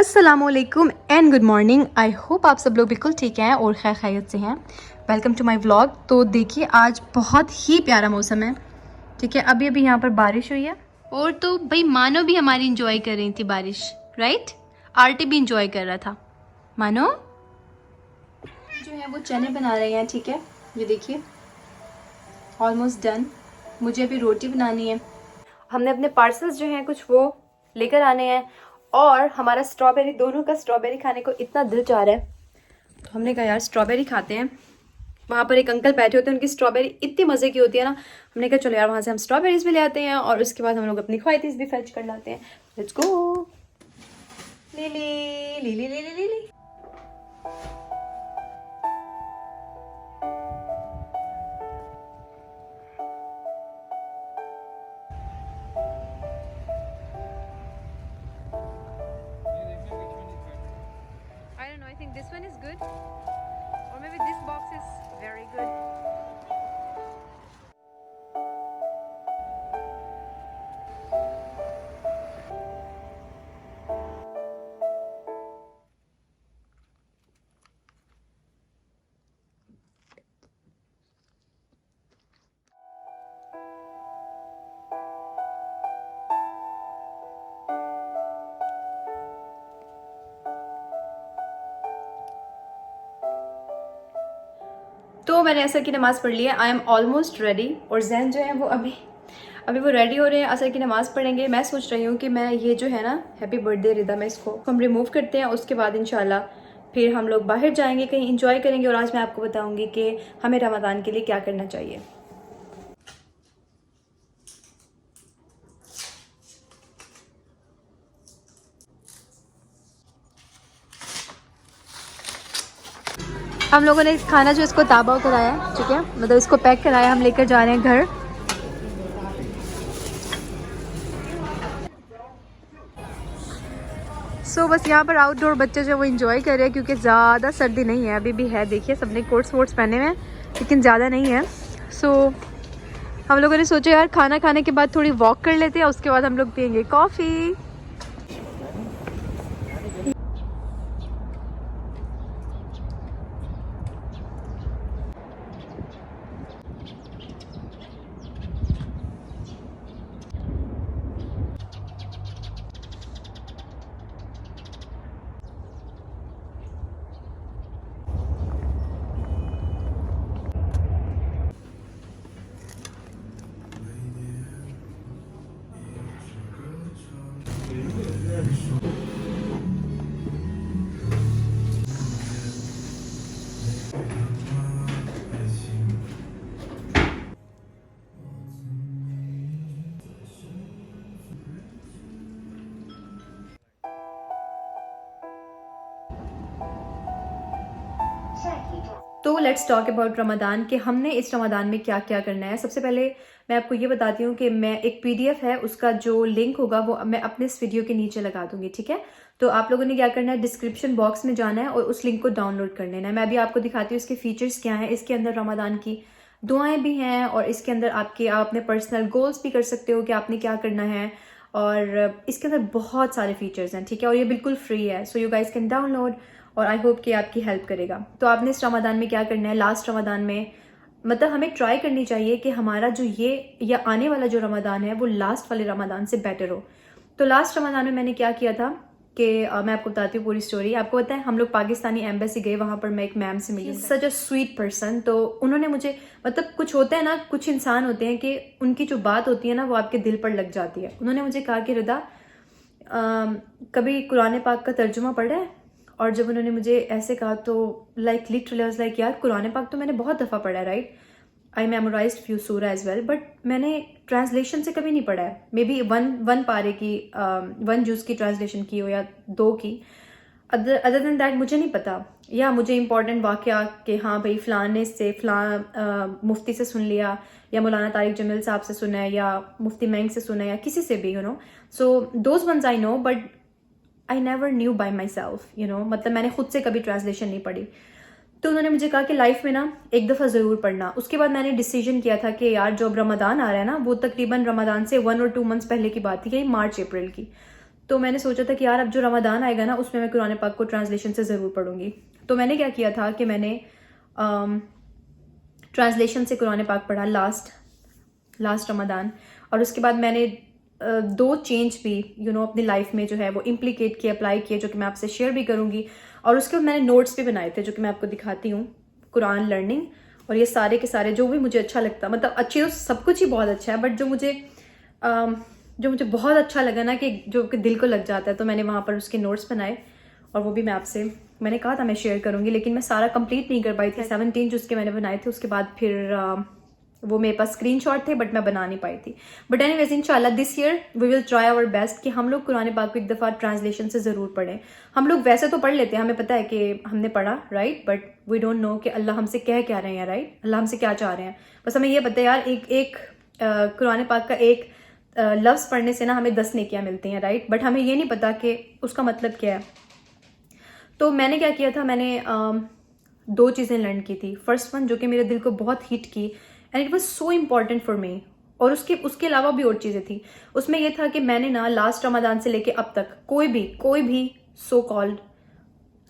अस्सलामुअलैकुम and good morning. I hope आप सब लोग बिल्कुल ठीक हैं और खैर खैरियत से हैं। Welcome to my vlog. तो देखिए आज बहुत ही प्यारा मौसम है, ठीक है। अभी अभी यहाँ पर बारिश हुई है और तो भाई मानो भी हमारी इंजॉय कर रही थी बारिश, राइट। आरटी भी इंजॉय कर रहा था। मानो जो है वो चने बना रहे हैं, ठीक है। ये देखिए ऑलमोस्ट डन। मुझे अभी रोटी बनानी है। हमने अपने पार्सल्स जो हैं कुछ वो लेकर आने हैं और हमारा स्ट्रॉबेरी, दोनों का स्ट्रॉबेरी खाने को इतना दिल चाह रहा है तो हमने कहा यार स्ट्रॉबेरी खाते हैं। वहाँ पर एक अंकल बैठे होते हैं, उनकी स्ट्रॉबेरी इतनी मज़े की होती है ना। हमने कहा चलो यार वहाँ से हम स्ट्रॉबेरीज भी ले आते हैं और उसके बाद हम लोग अपनी ख्वाहिश भी फेच कर लाते हैं। Let's go. Lily lily lily lily. I don't know, I think this one is good or maybe this box is very good. तो मैंने असर की नमाज़ पढ़ ली है। आई एम ऑलमोस्ट रेडी और जैन जो है वो अभी वो रेडी हो रहे हैं, असर की नमाज़ पढ़ेंगे। मैं सोच रही हूँ कि मैं ये जो है ना हैप्पी बर्थडे रिदम है, इसको हम रिमूव करते हैं। उसके बाद इंशाल्लाह फिर हम लोग बाहर जाएंगे, कहीं इंजॉय करेंगे। और आज मैं आपको बताऊँगी कि हमें रमज़ान के लिए क्या करना चाहिए। हम लोगों ने खाना जो इसको ताबा कराया है, ठीक है, मतलब इसको पैक कराया, हम लेकर जा रहे हैं घर। सो बस यहाँ पर आउटडोर बच्चे जो वो इंजॉय कर रहे हैं क्योंकि ज़्यादा सर्दी नहीं है, अभी भी है। देखिए सबने कोट्स वोट्स पहने हुए हैं लेकिन ज़्यादा नहीं है। सो हम लोगों ने सोचा यार खाना खाने के बाद थोड़ी वॉक कर लेते हैं, उसके बाद हम लोग पियेंगे कॉफ़ी। तो लेट्स टॉक अबाउट रमदान कि हमने इस रमदान में क्या क्या करना है। सबसे पहले मैं आपको ये बताती हूँ कि मैं एक पीडीएफ है, उसका जो लिंक होगा वो मैं अपने इस वीडियो के नीचे लगा दूंगी, ठीक है। तो आप लोगों ने क्या करना है, डिस्क्रिप्शन बॉक्स में जाना है और उस लिंक को डाउनलोड कर लेना है। मैं अभी आपको दिखाती हूँ इसके फीचर्स क्या हैं। इसके अंदर रमदान की दुआएं भी हैं और इसके अंदर आप अपने पर्सनल गोल्स भी कर सकते हो कि आपने क्या करना है। और इसके अंदर बहुत सारे फीचर्स हैं, ठीक है, और ये बिल्कुल फ्री है। So you guys can download और आई होप कि आपकी हेल्प करेगा। तो आपने इस रमदान में क्या करना है, लास्ट रमदान में मतलब हमें ट्राई करनी चाहिए कि हमारा जो ये या आने वाला जो रमदान है वो लास्ट वाले रमदान से बेटर हो। तो लास्ट रमदान में मैंने क्या किया था कि मैं आपको बताती हूँ पूरी स्टोरी। आपको पता है हम लोग पाकिस्तानी एम्बेसी गए, वहाँ पर मैं एक मैम से मिली, सच अ स्वीट पर्सन। तो उन्होंने मुझे मतलब कुछ होता है ना, कुछ इंसान होते हैं कि उनकी जो बात होती है ना वो आपके दिल पर लग जाती है। उन्होंने मुझे कहा कि रिदा कभी कुरान पाक का तर्जुमा पढ़ा है। और जब उन्होंने मुझे ऐसे कहा तो like literally I was like यार कुरान पाक तो मैंने बहुत दफ़ा पढ़ा है, राइट। आई मेमोराइज्ड फ्यू सूरा एज वेल, बट मैंने ट्रांसलेशन से कभी नहीं पढ़ा है। मे बी वन पारे की वन जूज़ की ट्रांसलेशन की हो या दो की। अदर देन दैट मुझे नहीं पता। या मुझे इंपॉर्टेंट वाक़या कि हाँ भाई फ़लाने से मुफ्ती से सुन लिया या मौलाना तारिक जमील साहब से सुना है या मुफ्ती मैंग से सुना है या किसी से भी, you know. So those ones I know, but I never knew by myself, you know, मतलब मैंने खुद से कभी ट्रांसलेशन नहीं पढ़ी। तो उन्होंने मुझे कहा कि लाइफ में ना एक दफ़ा ज़रूर पढ़ना। उसके बाद मैंने डिसीजन किया था कि यार जो अब रमदान आ रहा है ना, वो तकरीबन रमदान से 1 और 2 मंथ्स पहले की बात थी, यही मार्च अप्रैल की। तो मैंने सोचा था कि यार अब जो रमज़ान आएगा ना उसमें मैं कुरान पाक को ट्रांसलेशन से ज़रूर पढ़ूंगी। तो मैंने क्या किया था कि मैंने ट्रांसलेशन से कुरान पाक पढ़ा लास्ट रमज़ान। और उसके बाद मैंने दो चेंज भी अपनी लाइफ में जो है वो इम्प्लीकेट किए, अप्लाई किए, जो कि मैं आपसे शेयर भी करूंगी। और उसके बाद मैंने नोट्स भी बनाए थे जो कि मैं आपको दिखाती हूँ, कुरान लर्निंग। और ये सारे के सारे जो भी मुझे अच्छा लगता, मतलब अच्छे तो सब कुछ ही बहुत अच्छा है, बट जो मुझे बहुत अच्छा लगा ना, कि जो कि दिल को लग जाता है, तो मैंने वहाँ पर उसके नोट्स बनाए। और वो भी मैंने कहा था मैं शेयर करूंगी, लेकिन मैं सारा कंप्लीट नहीं कर पाई थी। 17 जो उसके मैंने बनाए थे, उसके बाद फिर वो मेरे पास स्क्रीनशॉट थे, बट मैं बना नहीं पाई थी। बट एनीवेज इंशाल्लाह this year we will try our best कि हम लोग कुरान पाक को एक दफ़ा ट्रांसलेशन से ज़रूर पढ़ें। हम लोग वैसे तो पढ़ लेते हैं, हमें पता है कि हमने पढ़ा, right, but we don't know कि अल्लाह हमसे कह क्या रहे हैं, राइट, अल्लाह हमसे क्या चाह रहे हैं। बस हमें ये पता है यार, एक कुरान पाक का एक लफ्ज़ पढ़ने से ना हमें 10 नेकियां मिलती हैं, राइट, बट हमें ये नहीं पता कि उसका मतलब क्या है। तो मैंने क्या किया था, मैंने दो चीज़ें लर्न की थी। फर्स्ट वन जो कि मेरे दिल को बहुत हिट की, and it was so important for me. और उसके अलावा भी और चीज़ें थी। उसमें यह था कि मैंने ना लास्ट रमज़ान से लेके अब तक कोई भी so called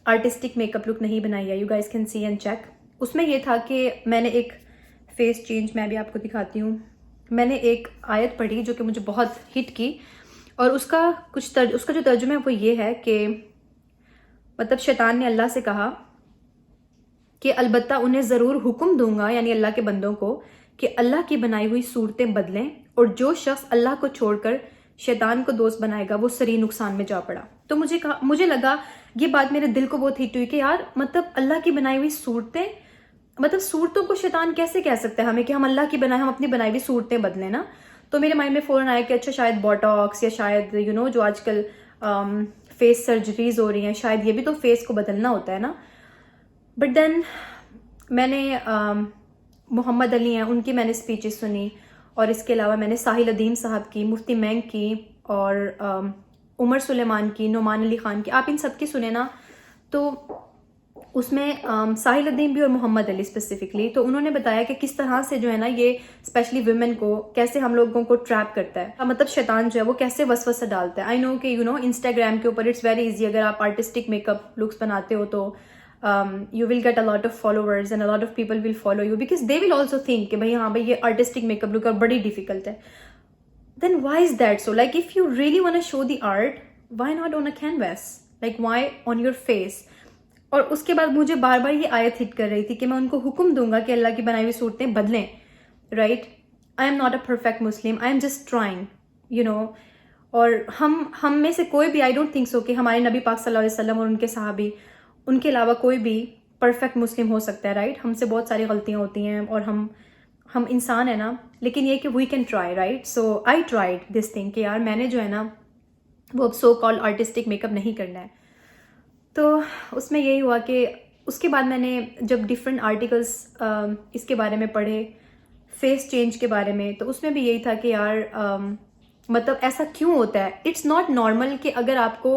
artistic makeup look नहीं बनाई है। You guys can see and check. उसमें यह था कि मैंने एक फेस चेंज, मैं भी आपको दिखाती हूँ, मैंने एक आयत पढ़ी जो कि मुझे बहुत हिट की। और उसका जो तर्जुमा है वो ये है कि मतलब शैतान ने अल्लाह से कहा कि अलबत्ता उन्हें ज़रूर हुक्म दूंगा, यानी अल्लाह के बंदों को, कि अल्लाह की बनाई हुई सूरतें बदलें, और जो शख्स अल्लाह को छोड़कर शैतान को दोस्त बनाएगा वो सरी नुकसान में जा पड़ा। तो मुझे लगा ये बात मेरे दिल को बहुत हिट हुई कि यार मतलब अल्लाह की बनाई हुई सूरतें, मतलब सूरतों को शैतान कैसे कह सकता है हमें कि हम अल्लाह की हम अपनी बनाई हुई सूरतें बदलें ना। तो मेरे माइंड में फौरन आया कि अच्छा शायद बोटॉक्स या शायद जो आजकल फेस सर्जरीज हो रही हैं, शायद ये भी तो फेस को बदलना होता है ना। बट देन मैंने मोहम्मद अली हैं उनकी मैंने स्पीचेस सुनी, और इसके अलावा मैंने साहिल अदीम साहब की, मुफ्ती मैंग की, और उमर सुलेमान की, नोमान अली ख़ान की, आप इन सब की सुने ना। तो उसमें साहिल अदीम भी और मोहम्मद अली स्पेसिफिकली, तो उन्होंने बताया कि किस तरह से जो है ना ये स्पेशली वुमेन को कैसे हम लोगों को ट्रैप करता है, मतलब शैतान जो है वो कैसे वसवसा डालता है। आई नो कि इंस्टाग्राम के ऊपर इट्स वेरी इजी, अगर आप आर्टिस्टिक मेकअप लुक्स बनाते हो तो you will get a lot of followers and a lot of people will follow you because they will also think कि भाई हाँ भाई ये artistic makeup look और बड़ी difficult है। Then why is that so? Like if you really want to show the art, why not on a canvas? Like why on your face? और उसके बाद मुझे बार बार ये आयत हिट कर रही थी कि मैं उनको हुक्म दूंगा कि अल्लाह की बनाई हुई सूरतें बदलें, right. I am not a perfect Muslim, I am just trying और हम में से कोई भी, आई डोंट थिंक सो कि हमारे नबी पाक सल्लल्लाहु अलैहि वसल्लम और उनके सहाबी, उनके अलावा कोई भी परफेक्ट मुस्लिम हो सकता है, राइट। हमसे बहुत सारी गलतियां होती हैं और हम इंसान है ना, लेकिन ये कि we can try, right. So I tried this thing कि यार मैंने जो है ना वो अब सो कॉल्ड आर्टिस्टिक मेकअप नहीं करना है। तो उसमें यही हुआ कि उसके बाद मैंने जब डिफरेंट आर्टिकल्स इसके बारे में पढ़े, फेस चेंज के बारे में, तो उसमें भी यही था कि यार मतलब ऐसा क्यों होता है। इट्स नॉट नॉर्मल कि अगर आपको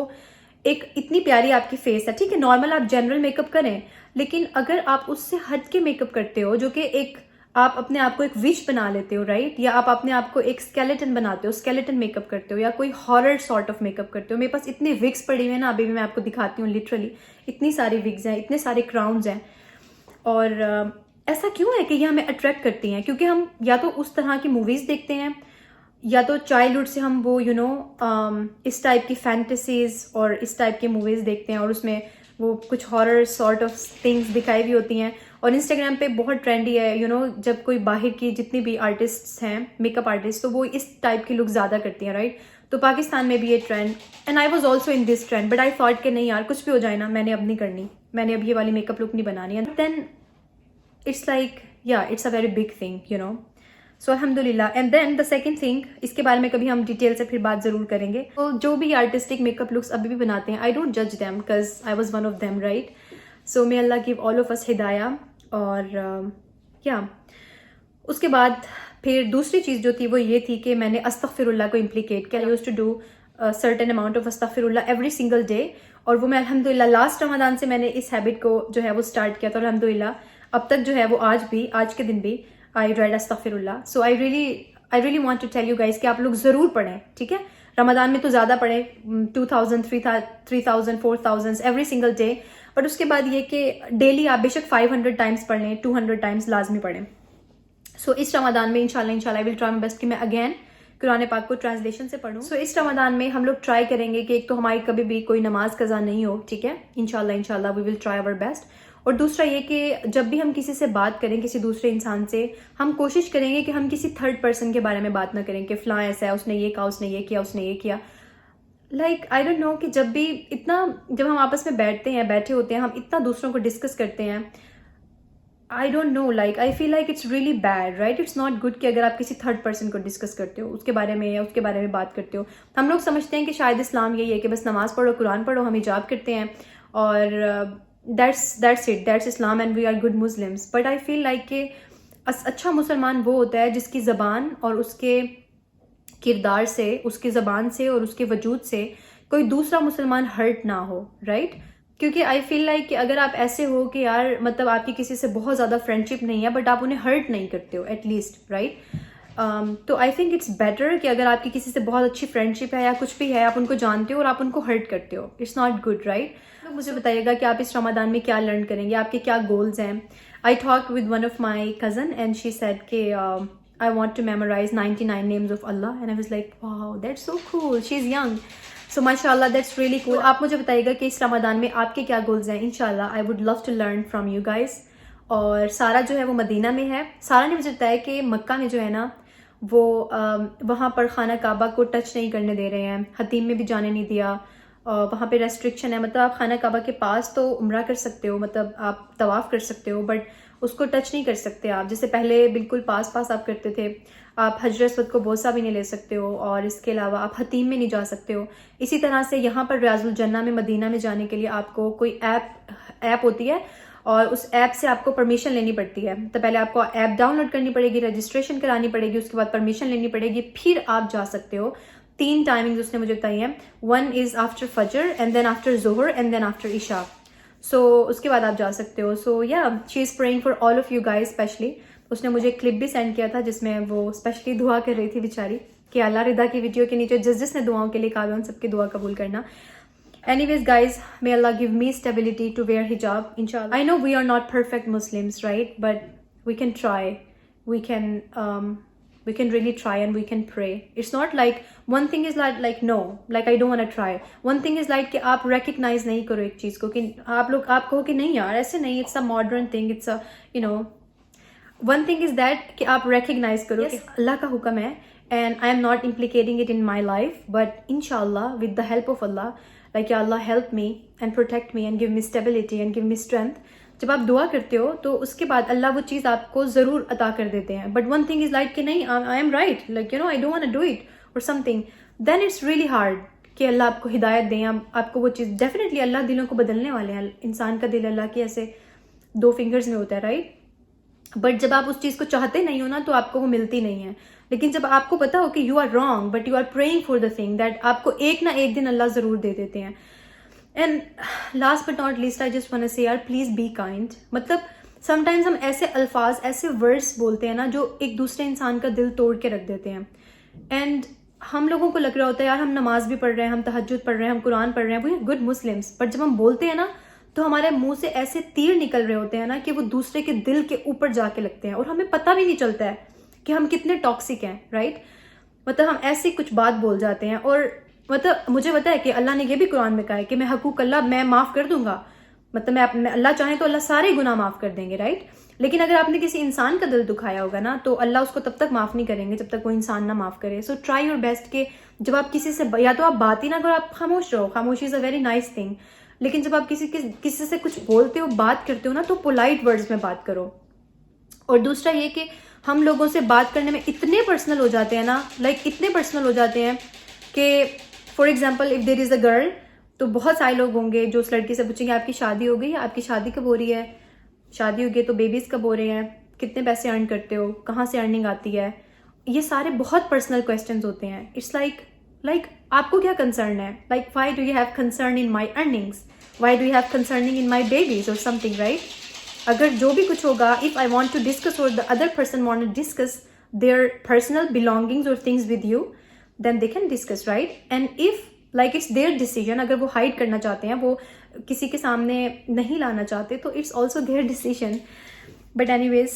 एक इतनी प्यारी आपकी फेस है, ठीक है, नॉर्मल आप जनरल मेकअप करें, लेकिन अगर आप उससे हट के मेकअप करते हो, जो कि एक आप अपने आप को एक विश बना लेते हो, राइट, या आप अपने आप को एक स्केलेटन बनाते हो, स्केलेटन मेकअप करते हो, या कोई हॉरर सॉर्ट ऑफ मेकअप करते हो। मेरे पास इतने विग्स पड़ी हुए हैं ना, अभी भी मैं आपको दिखाती हूँ, लिटरली इतनी सारी विग्स हैं, इतने सारे क्राउन्स हैं। और ऐसा क्यों है कि ये हमें अट्रैक्ट करती हैं? क्योंकि हम या तो उस तरह की मूवीज देखते हैं, या तो चाइल्डहुड से हम वो इस टाइप की फैंटेसीज और इस टाइप की मूवीज देखते हैं, और उसमें वो कुछ हॉरर सॉर्ट ऑफ थिंग्स दिखाई भी होती हैं। और इंस्टाग्राम पे बहुत ट्रेंडी है जब कोई बाहर की जितनी भी आर्टिस्ट्स हैं, मेकअप आर्टिस्ट, तो वो इस टाइप की लुक ज़्यादा करती हैं, राइट। तो पाकिस्तान में भी ये trend, and I was also in this trend, but I thought कि नहीं यार कुछ भी हो जाए ना, मैंने अब नहीं करनी, मैंने अब ये वाली मेकअप लुक नहीं बनानी है। Then it's like it's a very big thing so अल्हम्दुलिल्लाह। And then the second thing, इसके बारे में कभी हम डिटेल से फिर बात जरूर करेंगे। तो जो भी आर्टिस्टिक मेकअप लुक्स अभी भी बनाते हैं, आई डोंट जज them because I was one of them, right. So may Allah give all of us हिदाया। और उसके बाद फिर दूसरी चीज़ जो थी वो ये थी कि मैंने अस्तगफिरुल्लाह को इम्प्लीकेट किया। I used to do certain amount of अस्तगफिरुल्लाह एवरी सिंगल डे, और वो मैं अल्हम्दुलिल्लाह लास्ट रमज़ान से मैंने इस हैबिट को जो है वो स्टार्ट किया था, और अल्हम्दुलिल्लाह अब तक जो है वो आज के दिन भी आई राइड अस्तगफिरुल्लाह। So I really want to tell you guys कि आप लोग ज़रूर पढ़ें, ठीक है, रमज़ान में तो ज़्यादा पढ़े, 2000, 3000, 4000 एवरी सिंगल डे। बट उसके बाद ये कि डेली आप बेशक 500 टाइम्स पढ़ लें, 200 टाइम्स लाजमी पढ़ें। सो इस रमज़ान में इंशाल्लाह I will try my best कि मैं अगेन कुरान पाक को ट्रांसलेशन से पढ़ूं। सो इस रमज़ान में हम लोग ट्राई करेंगे कि एक तो हमारी कभी भी कोई नमाज कज़ा नहीं हो, ठीक है, इंशाल्लाह we will try our best. और दूसरा ये कि जब भी हम किसी से बात करें, किसी दूसरे इंसान से, हम कोशिश करेंगे कि हम किसी थर्ड पर्सन के बारे में बात ना करें कि फ़लाँ ऐसा है, उसने ये कहा, उसने ये किया, उसने ये किया। लाइक आई डोंट नो कि जब हम आपस में बैठे होते हैं, हम इतना दूसरों को डिस्कस करते हैं। I don't know, like I feel like it's really bad, right? It's not good कि अगर आप किसी थर्ड पर्सन को डिस्कस करते हो, उसके बारे में या उसके बारे में बात करते हो। हम लोग समझते हैं कि शायद इस्लाम यही है कि बस नमाज पढ़ो, कुरान पढ़ो, हम हिजाब करते हैं और that's Islam and we are good Muslims. But I feel like कि अच्छा मुसलमान वो होता है जिसकी ज़बान और उसके किरदार से, उसकी ज़बान से और उसके वजूद से कोई दूसरा मुसलमान हर्ट ना हो, राइट? क्योंकि आई फील लाइक कि अगर आप ऐसे हो कि यार मतलब आपकी किसी से बहुत ज़्यादा फ्रेंडशिप नहीं है बट आप उन्हें हर्ट नहीं करते हो एटलीस्ट, राइट? तो आई थिंक इट्स बेटर कि अगर आपकी किसी से बहुत अच्छी फ्रेंडशिप है या कुछ भी है, आप उनको जानते हो और आप उनको हर्ट करते हो, इट्स नॉट गुड, राइट? तो मुझे बताइएगा कि आप इस रमज़ान में क्या लर्न करेंगे, आपके क्या गोल्स हैं। I talk with one of my cousin and she said कि I want to memorize 99 names of Allah, and I was like, wow, that's so cool. She's young, so mashallah, that's really cool. आप मुझे बताइएगा कि इस रमज़ान में आपके क्या goals हैं। इंशाल्लाह I would love to learn from you guys. और सारा जो है वो मदीना में है। सारा ने मुझे बताया कि मक्का में जो है ना वो वहाँ पर खाना काबा को टच नहीं करने दे रहे हैं, हतीम में भी जाने नहीं दिया, वहाँ पे रेस्ट्रिक्शन है। मतलब आप खाना काबा के पास तो उम्रा कर सकते हो, मतलब आप तवाफ़ कर सकते हो, बट उसको टच नहीं कर सकते आप, जैसे पहले बिल्कुल पास आप करते थे। आप हजर अस्वद को बोसा भी नहीं ले सकते हो और इसके अलावा आप हतीम में नहीं जा सकते हो। इसी तरह से यहाँ पर रियाजुल जन्ना में मदीना में जाने के लिए आपको कोई ऐप होती है और उस ऐप से आपको परमिशन लेनी पड़ती है। तो पहले आपको ऐप डाउनलोड करनी पड़ेगी, रजिस्ट्रेशन करानी पड़ेगी, उसके बाद परमिशन लेनी पड़ेगी, फिर आप जा सकते हो। 3 टाइमिंग्स उसने मुझे बताई हैं। 1 इज़ आफ्टर फजर एंड देन आफ्टर जोहर एंड देन आफ्टर इशा। सो उसके बाद आप जा सकते हो। So yeah she is praying for all of you guys specially. उसने मुझे क्लिप भी सेंड किया था जिसमें वो स्पेशली दुआ कर रही थी बेचारी कि अल्लाह रिदा की वीडियो के नीचे जिसने दुआओं के लिए कहा उन सबकी दुआ कबूल करना। Anyways guys, may Allah give me stability to wear hijab, inshallah. I know we are not perfect Muslims, right? But we can try. We can really try and we can pray. It's not like one thing is like no, like I don't want to try. One thing is like कि आप recognize नहीं करो एक चीज़ को, कि आप कहो कि नहीं यार ऐसे नहीं, it's a modern thing, it's a you know. One thing is that कि आप recognize करो कि अल्लाह का हुक्म है and I am not implicating it in my life, but inshallah with the help of Allah, like या Allah help me and protect me and give me stability and give me strength. जब आप दुआ करते हो तो उसके बाद अल्लाह वो चीज़ आपको ज़रूर अता कर देते हैं। But one thing is like कि नहीं I am right, like you know I don't want to do it और something, then it's really hard कि अल्लाह आपको हिदायत दें, आपको वो चीज़। डेफिनेटली अल्लाह दिलों को बदलने वाले हैं। इंसान का दिल अल्लाह के ऐसे 2 फिंगर्स में होता है, राइट? बट जब आप उस चीज़ को चाहते नहीं हो ना तो आपको वो मिलती नहीं है। लेकिन जब आपको पता हो कि you are wrong but you are praying for the thing, that आपको एक ना एक दिन अल्लाह ज़रूर दे देते हैं। And last but not least I just want to say यार प्लीज़ बी काइंड। मतलब समटाइम्स हम ऐसे अल्फाज, ऐसे वर्ड्स बोलते हैं ना जो एक दूसरे इंसान का दिल तोड़ के रख देते हैं। एंड हम लोगों को लग रहा होता है यार हम नमाज भी पढ़ रहे हैं, हम तहज्जुद पढ़ रहे हैं, हम कुरान पढ़ रहे हैं, वो गुड मुस्लिम्स, बट जब हम बोलते हैं ना तो हमारे मुंह से ऐसे तीर निकल रहे होते हैं ना कि वो दूसरे के दिल के ऊपर जाके लगते हैं और हमें पता भी नहीं चलता है कि हम कितने टॉक्सिक हैं, राइट? मतलब हम ऐसी कुछ बात बोल जाते हैं। और मतलब मुझे पता है कि अल्लाह ने ये भी कुरान में कहा है कि मैं हकूक अल्लाह मैं माफ़ कर दूंगा। मतलब मैं अल्लाह चाहे तो अल्लाह सारे गुनाह माफ़ कर देंगे, राइट? लेकिन अगर आपने किसी इंसान का दिल दुखाया होगा ना तो अल्लाह उसको तब तक माफ़ नहीं करेंगे जब तक वो इंसान ना माफ़ करे। सो ट्राई योर बेस्ट कि जब आप किसी से, या तो आप बात ही ना करो, आप खामोश रहो, खामोशी is a very nice thing. लेकिन जब आप किसी से कुछ बोलते हो, बात करते हो ना, तो पोलाइट वर्ड्स में बात करो। और दूसरा ये कि हम लोगों से बात करने में इतने पर्सनल हो जाते हैं ना, लाइक इतने पर्सनल हो जाते हैं कि for example if there is a girl, तो बहुत सारे लोग होंगे जो उस लड़की से पूछेंगे आपकी शादी हो गई, आपकी शादी कब हो रही है, शादी हो गई तो बेबीज़ कब हो रहे हैं, कितने पैसे अर्न करते हो, कहाँ से अर्निंग आती है। ये सारे बहुत पर्सनल क्वेश्चंस होते हैं। इट्स लाइक आपको क्या कंसर्न है, like why do you have concern in my earnings, why do you have concerning in my babies और समथिंग, राइट? अगर जो भी कुछ होगा, if I want to discuss और the other person want to discuss their personal belongings और things with you, then they can discuss, right? And if like it's their decision, अगर वो hide करना चाहते हैं, वो किसी के सामने नहीं लाना चाहते, तो it's also their decision. But anyways,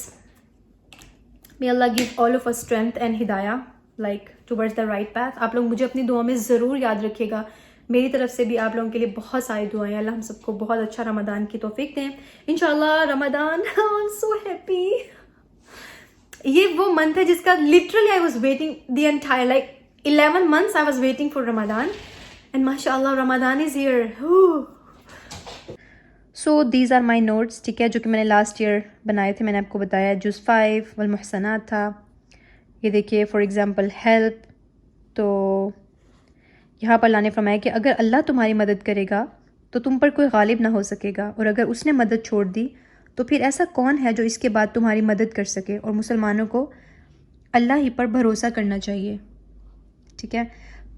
may Allah give all of us strength and hidayah like towards the right path. आप लोग मुझे अपनी दुआ में ज़रूर याद रखिएगा. मेरी तरफ से भी आप लोगों के लिए बहुत सारी दुआएं. अल्लाह हम सबको बहुत अच्छा रमज़ान की तौफीक दें इंशाल्लाह. Ramzan, I am so happy. ये वो मंथ है जिसका literally I was waiting the entire like 11 months I was waiting for Ramzan, and माशाल्लाह Ramzan is here. So these are my notes, ठीक है, जो कि मैंने लास्ट ईयर बनाए थे. मैंने आपको बताया जुज़ 5 वल मुहसनात था. ये देखिए फॉर एग्ज़ाम्पल हेल्प. तो यहाँ पर लाने फरमाया कि अगर अल्लाह तुम्हारी मदद करेगा तो तुम पर कोई गालिब ना हो सकेगा, और अगर उसने मदद छोड़ दी तो फिर ऐसा कौन है जो इसके बाद तुम्हारी मदद कर सके. और मुसलमानों को अल्लाह ही पर भरोसा करना चाहिए, ठीक है.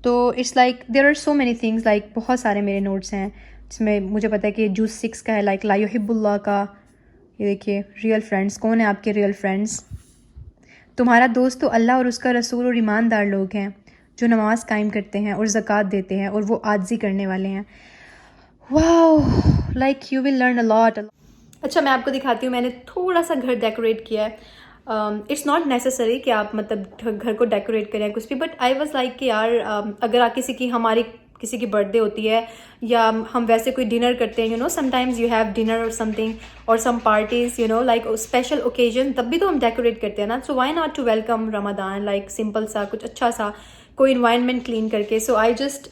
तो it's like there are so many things, like बहुत सारे मेरे नोट्स हैं जिसमें मुझे पता है कि जूस 6 का है, लाइक ला युहिब्बुल्लाह का. ये देखिए रियल फ्रेंड्स, कौन है आपके रियल फ्रेंड्स? तुम्हारा दोस्त तो अल्लाह और उसका रसूल और ईमानदार लोग हैं जो नमाज कायम करते हैं और ज़कात देते हैं और वो आजिज़ी करने वाले हैं. Wow, like you will learn a lot. अच्छा मैं आपको दिखाती हूँ, मैंने थोड़ा सा घर डेकोरेट किया है. इट्स नॉट नेसेसरी कि आप मतलब घर को डेकोरेट करें कुछ भी, बट आई वाज लाइक कि यार अगर आप हमारी किसी की बर्थडे होती है या हम वैसे कोई डिनर करते हैं, you know sometimes you have dinner और समथिंग और some parties, you know like special occasion, तब भी तो हम डेकोरेट करते हैं ना. So why not to welcome Ramzan like simple सा कुछ अच्छा सा कोई इन्वायरमेंट क्लीन करके. So I just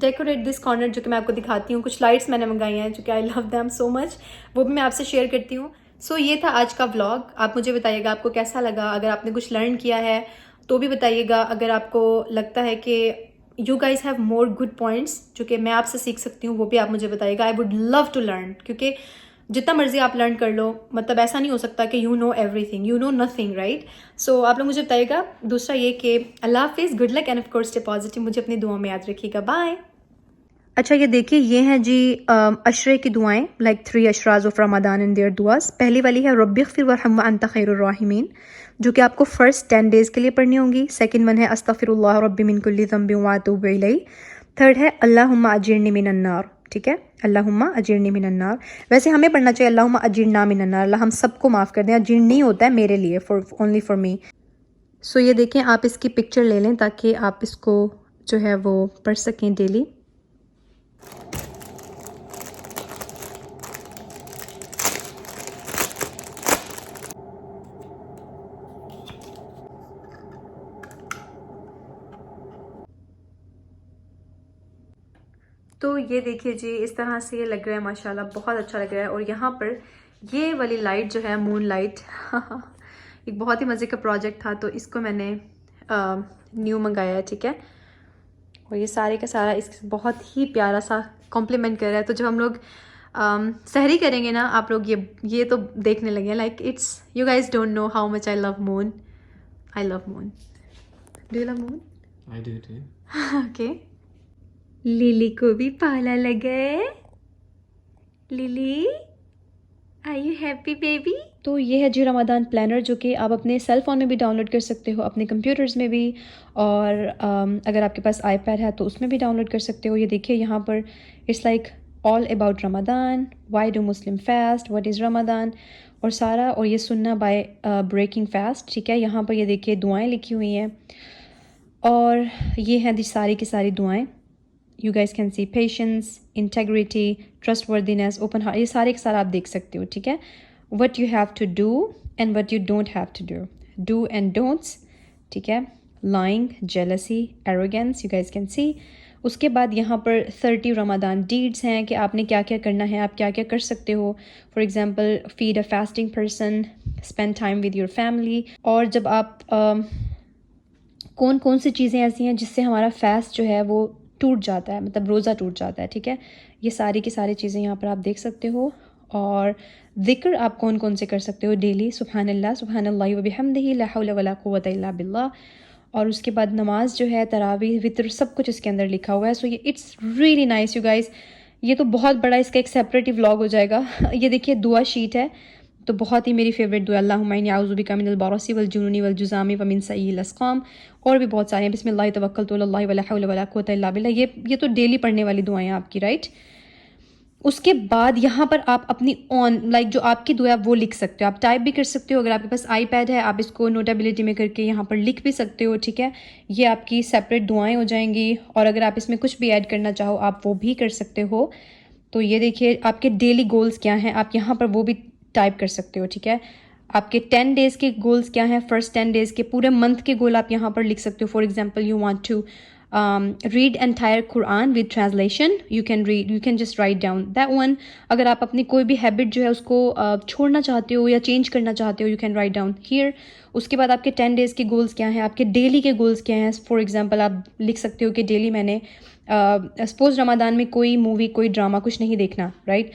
decorate this corner, जो कि मैं आपको दिखाती हूँ. कुछ लाइट्स मैंने मंगाई हैं जो कि I love them so much, वो भी मैं आपसे शेयर करती हूँ. सो ये था आज का व्लॉग. आप मुझे बताइएगा आपको कैसा लगा. अगर आपने कुछ लर्न किया है तो भी बताइएगा. अगर आपको लगता है कि you guys have more good points जो कि मैं आपसे सीख सकती हूँ, वो भी आप मुझे बताइएगा. I would love to learn, क्योंकि जितना मर्जी आप लर्न कर लो, मतलब ऐसा नहीं हो सकता कि you know everything, you know nothing, right. So आप लोग मुझे बताइएगा. दूसरा ये कि अल्लाह हाफिज़, good luck and of course stay positive. मुझे अपनी दुआ में याद रखिएगा. बाय. अच्छा ये देखिए, ये हैं जी अशरे की दुआएं, लाइक 3 अशराज ऑफ रमदान इन देयर दुआस. पहली वाली है रब्बिग़फिर वरहम व अंत खैरुर राहिमीन, जो कि आपको फर्स्ट 10 डेज़ के लिए पढ़नी होंगी. सेकंड वन है अस्तग़फिरुल्लाह रब्बी मिन कुल्ली ज़ंबिन व अतूबु इलैह. थर्ड है अल्लाहुम्मा अजिरनी मिनन नार, ठीक है, अल्लाहुम्मा अजिरनी मिनन नार. वैसे हमें पढ़ना चाहिए अल्लाहुम्मा अजिरना मिनन नार, अल्लाह हम सबको माफ़ कर दें. अजिरनी होता है मेरे लिए, फॉर ओनली फॉर मी. सो ये देखें, आप इसकी पिक्चर ले लें ताकि आप इसको जो है वो पढ़ सकें डेली. तो ये देखिए जी, इस तरह से ये लग रहा है माशाल्लाह, बहुत अच्छा लग रहा है. और यहाँ पर ये वाली लाइट जो है, मून लाइट एक बहुत ही मज़े का प्रोजेक्ट था, तो इसको मैंने न्यू मंगाया है, ठीक है. और ये सारे का सारा इस बहुत ही प्यारा सा कॉम्प्लीमेंट कर रहा है. तो जब हम लोग सहरी करेंगे ना, आप लोग ये तो देखने लगे, like it's, you guys don't know how much I love Moon. I love Moon. Do you love Moon? I do too. Okay. Lily को भी पाला लगा है. Lily, are you happy baby? तो ये है जी रमदान प्लानर, जो कि आप अपने सेल फ़ोन में भी डाउनलोड कर सकते हो, अपने कंप्यूटर्स में भी, और अगर आपके पास आईपैड है तो उसमें भी डाउनलोड कर सकते हो. ये देखिए यहाँ पर it's like all about Ramadan, why do Muslim fast, what is Ramadan, और सारा. और ये सुन्ना बाय ब्रेकिंग फास्ट, ठीक है. यहाँ पर ये देखिए दुआएं लिखी हुई हैं, और ये हैं दी सारी की सारी दुआएं. You guys can C patience, integrity, trustworthiness, open heart, ये सारे के सारे आप देख सकते हो, ठीक है. What you have to do and what you don't have to do and don'ts, ठीक है. Lying, jealousy, arrogance, you guys can see. उसके बाद यहाँ पर 30 रमदान डीड्स हैं कि आपने क्या क्या करना है, आप क्या क्या कर सकते हो. For example feed a fasting person, spend time with your family. और जब आप कौन कौन सी चीज़ें ऐसी हैं जिससे हमारा फास्ट जो है वो टूट जाता है, मतलब रोज़ा टूट जाता है, ठीक है. ये सारी की सारी चीज़ें यहाँ पर आप देख सकते हो. और ज़िक्र आप कौन कौन से कर सकते हो डेली, सुब्हानल्लाह सुब्हानल्लाहि व बिहम्दिही ला हौला वला कुव्वता इल्ला बिल्लाह. और उसके बाद नमाज जो है, तरावीह, वितर, सब कुछ इसके अंदर लिखा हुआ है. सो ये it's really nice you guys. ये तो बहुत बड़ा इसका एक सेपरेट ही व्लॉग हो जाएगा. ये देखिए दुआ शीट है, तो बहुत ही मेरी फेवरेट दुआ अल्लाहुम्मा इन्नी अऊज़ु बिका मिनल बरसी वल जुनूनी वल जुज़ामी व मिन सय्यिल अस्क़ाम, और भी बहुत सारे हैं। बिस्मिल्लाहि तवक्कलतु अलल्लाहि वला हौला वला कुव्वता इल्ला बिल्लाह। ये तो डेली पढ़ने वाली दुआएं हैं आपकी, राइट। उसके बाद यहाँ पर आप अपनी जो आपकी दुआ वो लिख सकते हो। आप टाइप भी कर सकते हो, अगर आपके पास आईपैड है आप इसको नोटेबिलिटी में करके यहाँ पर लिख भी सकते हो, ठीक है। ये आपकी सेपरेट दुआएं हो जाएंगी, और अगर आप इसमें कुछ भी ऐड करना चाहो आप वो भी कर सकते हो। तो ये देखिए आपके डेली गोल्स क्या हैं, आप यहाँ पर वो भी टाइप कर सकते हो, ठीक है। आपके 10 डेज़ के गोल्स क्या हैं, फर्स्ट 10 डेज़ के, पूरे मंथ के गोल आप यहाँ पर लिख सकते हो। For example you want to read entire Quran with translation, you can just write down that one. अगर आप अपनी कोई भी हैबिट जो है उसको छोड़ना चाहते हो या चेंज करना चाहते हो, you can write down here. उसके बाद आपके 10 डेज़ के गोल्स क्या हैं, आपके डेली के गोल्स क्या हैं। फॉर एग्जांपल आप लिख सकते हो कि डेली मैंने सपोज रमज़ान में कोई मूवी कोई ड्रामा कुछ नहीं देखना, राइट,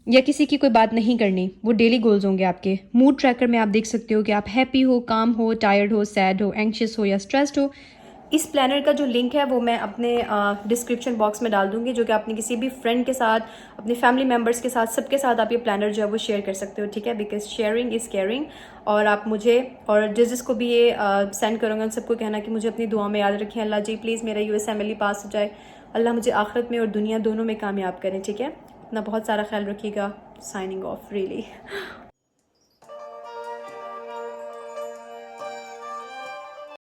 या किसी की कोई बात नहीं करनी, वो डेली गोल्स होंगे आपके। मूड ट्रैकर में आप देख सकते हो कि आप हैप्पी हो, काम हो, टायर्ड हो, सैड हो, एंक्शियस हो या स्ट्रेस्ड हो। इस प्लानर का जो लिंक है वो मैं अपने डिस्क्रिप्शन बॉक्स में डाल दूंगी, जो कि आपने किसी भी फ्रेंड के साथ, अपने फैमिली मेम्बर्स के साथ, सबके साथ आप ये प्लानर जो है वो शेयर कर सकते हो, ठीक है। Because sharing is caring. और आप मुझे और जिसको भी ये सेंड करूँगा उन सबको कहना कि मुझे अपनी दुआ में याद रखें। अल्लाह जी प्लीज़ मेरा USMLE पास हो जाए, अल्लाह मुझे आखिरत में और दुनिया दोनों में कामयाब करें, ठीक है। अपना बहुत सारा ख्याल रखिएगा। Signing off really.